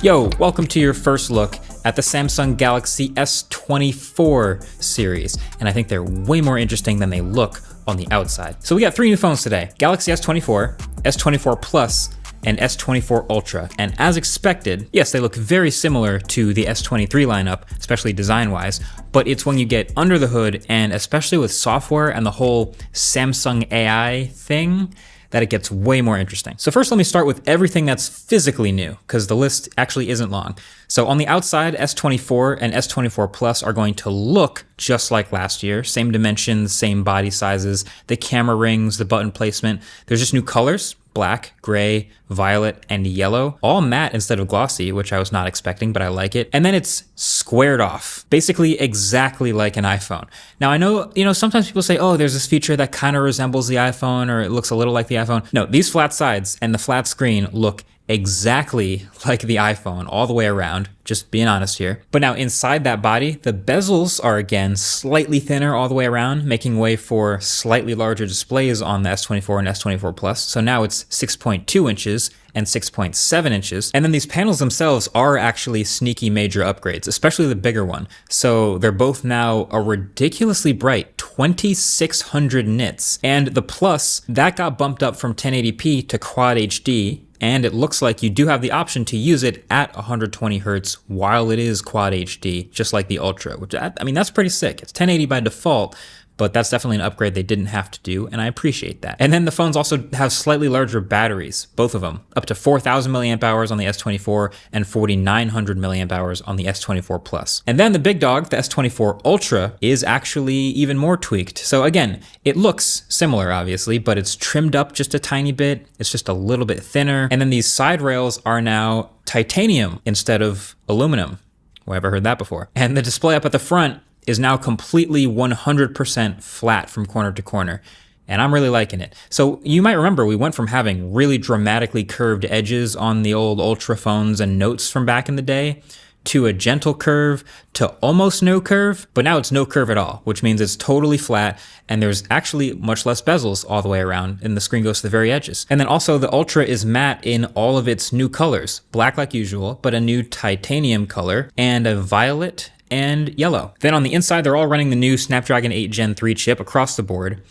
Yo, welcome to your first look at the Samsung Galaxy S24 series, and I think they're way more interesting than they look on the outside. So we got three new phones today: Galaxy S24, S24 Plus, and S24 Ultra. And as expected, yes, they look very similar to the S23 lineup, especially design-wise, but it's when you get under the hood, and especially with software and the whole Samsung AI thing, that it gets way more interesting. So first, let me start with everything that's physically new, because the list actually isn't long. So on the outside, S24 and S24 Plus are going to look just like last year. Same dimensions, same body sizes, the camera rings, the button placement. There's just new colors: black, gray, violet, and yellow. All matte instead of glossy, which I was not expecting, but I like it. And then it's squared off, basically exactly like an iPhone. Now I know, sometimes people say, oh, there's this feature that kind of resembles the iPhone, or it looks a little like the iPhone. No, these flat sides and the flat screen look exactly like the iPhone all the way around, just being honest here. But now inside that body, the bezels are again slightly thinner all the way around, making way for slightly larger displays on the S24 and S24 Plus. So now it's 6.2 inches and 6.7 inches. And then these panels themselves are actually sneaky major upgrades, especially the bigger one. So they're both now a ridiculously bright 2600 nits. And the Plus, that got bumped up from 1080p to Quad HD. And it looks like you do have the option to use it at 120 Hertz while it is Quad HD, just like the Ultra, which that's pretty sick. It's 1080 by default, but that's definitely an upgrade they didn't have to do, and I appreciate that. And then the phones also have slightly larger batteries, both of them, up to 4,000 milliamp hours on the S24 and 4,900 milliamp hours on the S24 Plus. And then the big dog, the S24 Ultra, is actually even more tweaked. So again, it looks similar, obviously, but it's trimmed up just a tiny bit. It's just a little bit thinner. And then these side rails are now titanium instead of aluminum. Well, I've never heard that before. And the display up at the front is now completely 100% flat from corner to corner. And I'm really liking it. So you might remember we went from having really dramatically curved edges on the old Ultra phones and Notes from back in the day to a gentle curve to almost no curve, but now it's no curve at all, which means it's totally flat, and there's actually much less bezels all the way around, and the screen goes to the very edges. And then also the Ultra is matte in all of its new colors: black like usual, but a new titanium color and a violet and yellow. Then on the inside, they're all running the new Snapdragon 8 Gen 3 chip across the board.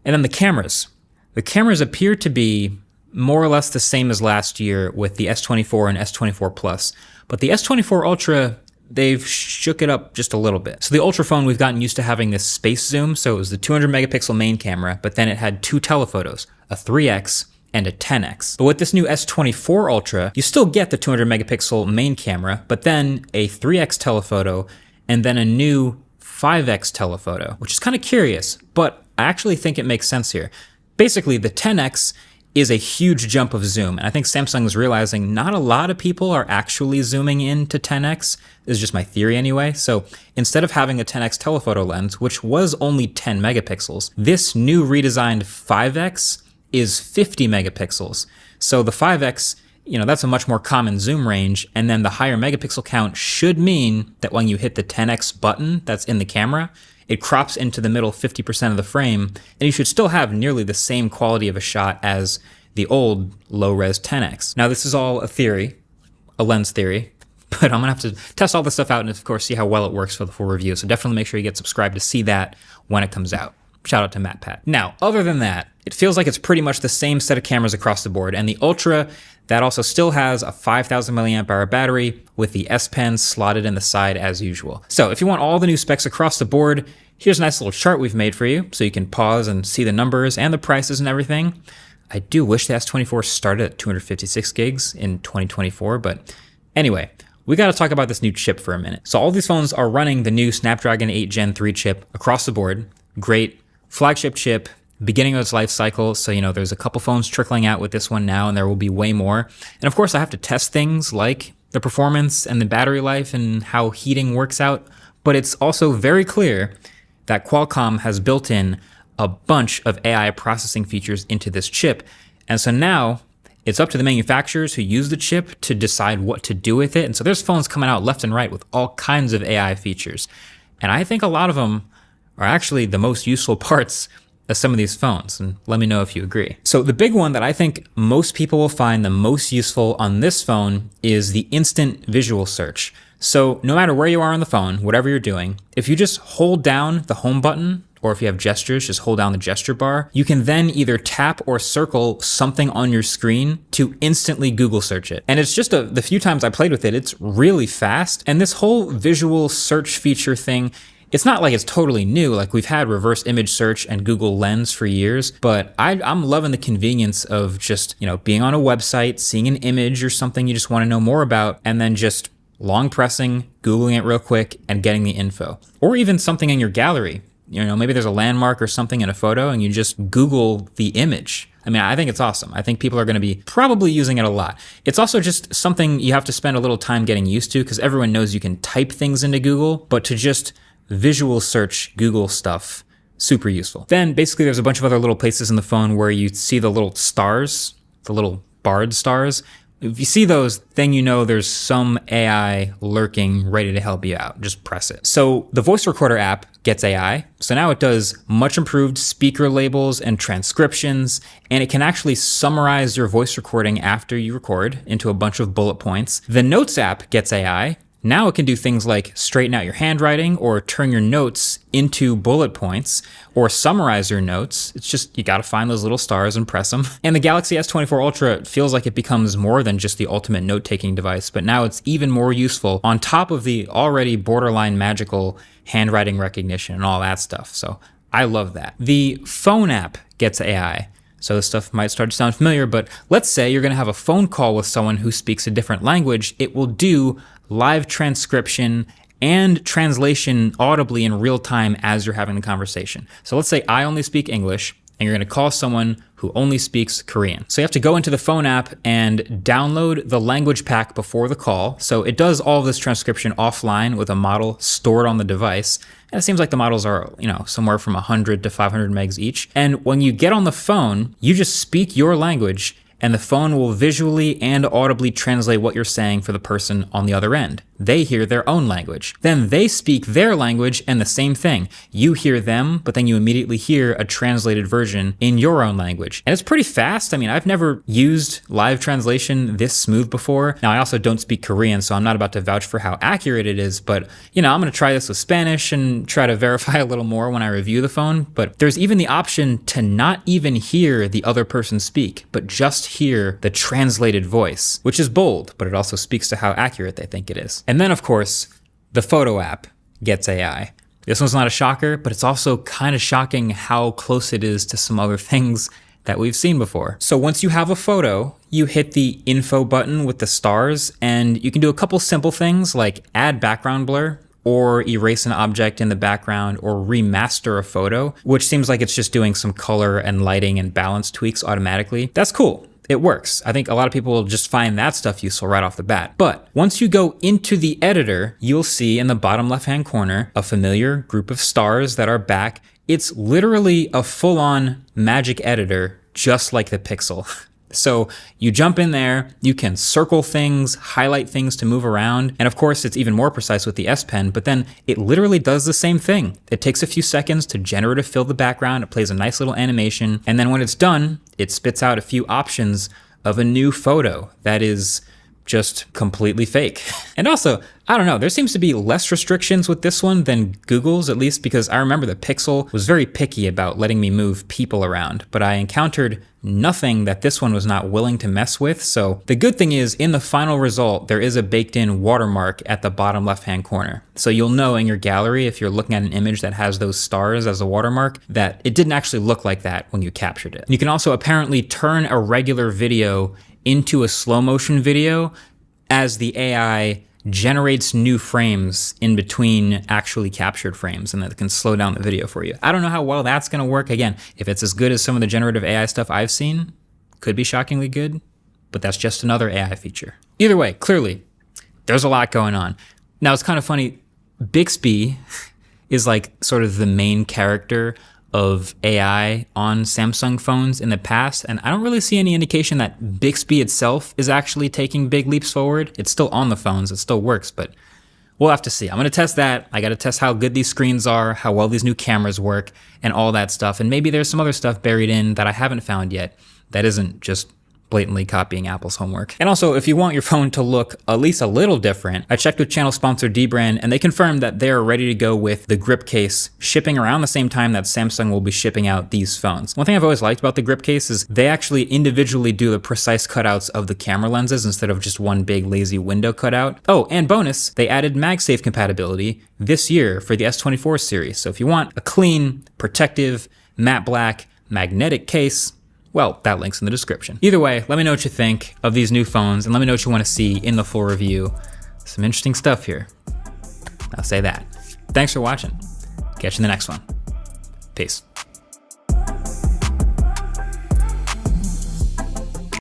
And then the cameras. The cameras appear to be more or less the same as last year with the S24 and S24 Plus. But the S24 Ultra, they've shook it up just a little bit. So the Ultra phone, we've gotten used to having this space zoom. So it was the 200 megapixel main camera, but then it had two telephotos, a 3X and a 10X. But with this new S24 Ultra, you still get the 200 megapixel main camera, but then a 3X telephoto and then a new 5X telephoto, which is kind of curious, but I actually think it makes sense here. Basically, the 10X is a huge jump of zoom, and I think Samsung is realizing not a lot of people are actually zooming into 10X. This is just my theory anyway. So instead of having a 10X telephoto lens, which was only 10 megapixels, this new redesigned 5X is 50 megapixels. So the 5X, that's a much more common zoom range, and then the higher megapixel count should mean that when you hit the 10X button that's in the camera, it crops into the middle 50% of the frame, and you should still have nearly the same quality of a shot as the old low-res 10X. Now, this is all a theory, a lens theory, but I'm gonna have to test all this stuff out and, of course, see how well it works for the full review. So definitely make sure you get subscribed to see that when it comes out. Shout out to MattPat. Now, other than that, it feels like it's pretty much the same set of cameras across the board, and the Ultra, that also still has a 5,000 milliamp hour battery with the S Pen slotted in the side as usual. So if you want all the new specs across the board, here's a nice little chart we've made for you, so you can pause and see the numbers and the prices and everything. I do wish the S24 started at 256 gigs in 2024, but anyway, we gotta talk about this new chip for a minute. So all these phones are running the new Snapdragon 8 Gen 3 chip across the board. Great flagship chip, beginning of its life cycle. So, there's a couple phones trickling out with this one now, and there will be way more. And of course, I have to test things like the performance and the battery life and how heating works out. But it's also very clear that Qualcomm has built in a bunch of AI processing features into this chip. And so now it's up to the manufacturers who use the chip to decide what to do with it. And so there's phones coming out left and right with all kinds of AI features. And I think a lot of them are actually the most useful parts some of these phones, and let me know if you agree. So the big one that I think most people will find the most useful on this phone is the instant visual search. So no matter where you are on the phone, whatever you're doing, if you just hold down the home button, or if you have gestures, just hold down the gesture bar, you can then either tap or circle something on your screen to instantly Google search it. And it's just the few times I played with it, it's really fast. And this whole visual search feature thing, it's not like it's totally new. Like we've had reverse image search and Google Lens for years, but I'm loving the convenience of just, being on a website, seeing an image or something you just want to know more about, and then just long pressing, Googling it real quick and getting the info. Or even something in your gallery. Maybe there's a landmark or something in a photo and you just Google the image. I mean, I think it's awesome. I think people are going to be probably using it a lot. It's also just something you have to spend a little time getting used to because everyone knows you can type things into Google, but to just visual search Google stuff, super useful. Then basically there's a bunch of other little places in the phone where you see the little stars, the little barred stars. If you see those, then there's some AI lurking ready to help you out. Just press it. So the voice recorder app gets AI. So now it does much improved speaker labels and transcriptions, and it can actually summarize your voice recording after you record into a bunch of bullet points. The Notes app gets AI. Now it can do things like straighten out your handwriting or turn your notes into bullet points or summarize your notes. It's just, you gotta find those little stars and press them. And the Galaxy S24 Ultra feels like it becomes more than just the ultimate note-taking device, but now it's even more useful on top of the already borderline magical handwriting recognition and all that stuff. So I love that. The phone app gets AI. So this stuff might start to sound familiar, but let's say you're gonna have a phone call with someone who speaks a different language. It will do live transcription and translation audibly in real time as you're having the conversation. So let's say I only speak English and you're gonna call someone who only speaks Korean. So you have to go into the phone app and download the language pack before the call. So it does all of this transcription offline with a model stored on the device. And it seems like the models are, somewhere from 100 to 500 megs each. And when you get on the phone, you just speak your language and the phone will visually and audibly translate what you're saying for the person on the other end. They hear their own language. Then they speak their language and the same thing. You hear them, but then you immediately hear a translated version in your own language. And it's pretty fast. I mean, I've never used live translation this smooth before. Now, I also don't speak Korean, so I'm not about to vouch for how accurate it is, but I'm gonna try this with Spanish and try to verify a little more when I review the phone. But there's even the option to not even hear the other person speak, but just hear the translated voice, which is bold, but it also speaks to how accurate they think it is. And then, of course, the photo app gets AI. This one's not a shocker, but it's also kind of shocking how close it is to some other things that we've seen before. So once you have a photo, you hit the info button with the stars, and you can do a couple simple things like add background blur, or erase an object in the background, or remaster a photo, which seems like it's just doing some color and lighting and balance tweaks automatically. That's cool. It works. I think a lot of people will just find that stuff useful right off the bat. But once you go into the editor, you'll see in the bottom left-hand corner a familiar group of stars that are back. It's literally a full-on magic editor, just like the Pixel. So you jump in there, you can circle things, highlight things to move around, and of course it's even more precise with the S Pen, but then it literally does the same thing. It takes a few seconds to generative fill the background, it plays a nice little animation, and then when it's done, it spits out a few options of a new photo that is just completely fake. And also, I don't know, there seems to be less restrictions with this one than Google's, at least because I remember the Pixel was very picky about letting me move people around, but I encountered nothing that this one was not willing to mess with. So the good thing is in the final result, there is a baked in watermark at the bottom left-hand corner. So you'll know in your gallery, if you're looking at an image that has those stars as a watermark, that it didn't actually look like that when you captured it. You can also apparently turn a regular video into a slow motion video as the AI generates new frames in between actually captured frames, and that can slow down the video for you. I don't know how well that's gonna work. Again, if it's as good as some of the generative AI stuff I've seen, could be shockingly good, but that's just another AI feature. Either way, clearly, there's a lot going on. Now it's kind of funny, Bixby is like sort of the main character of AI on Samsung phones in the past, and I don't really see any indication that Bixby itself is actually taking big leaps forward. It's still on the phones, it still works, but we'll have to see. I'm gonna test that. I gotta test how good these screens are, how well these new cameras work, and all that stuff. And maybe there's some other stuff buried in that I haven't found yet that isn't just blatantly copying Apple's homework. And also, if you want your phone to look at least a little different, I checked with channel sponsor Dbrand, and they confirmed that they're ready to go with the grip case shipping around the same time that Samsung will be shipping out these phones. One thing I've always liked about the grip case is they actually individually do the precise cutouts of the camera lenses instead of just one big lazy window cutout. Oh, and bonus, they added MagSafe compatibility this year for the S24 series. So if you want a clean, protective, matte black, magnetic case, well, that link's in the description. Either way, let me know what you think of these new phones, and let me know what you want to see in the full review. Some interesting stuff here. I'll say that. Thanks for watching. Catch you in the next one. Peace.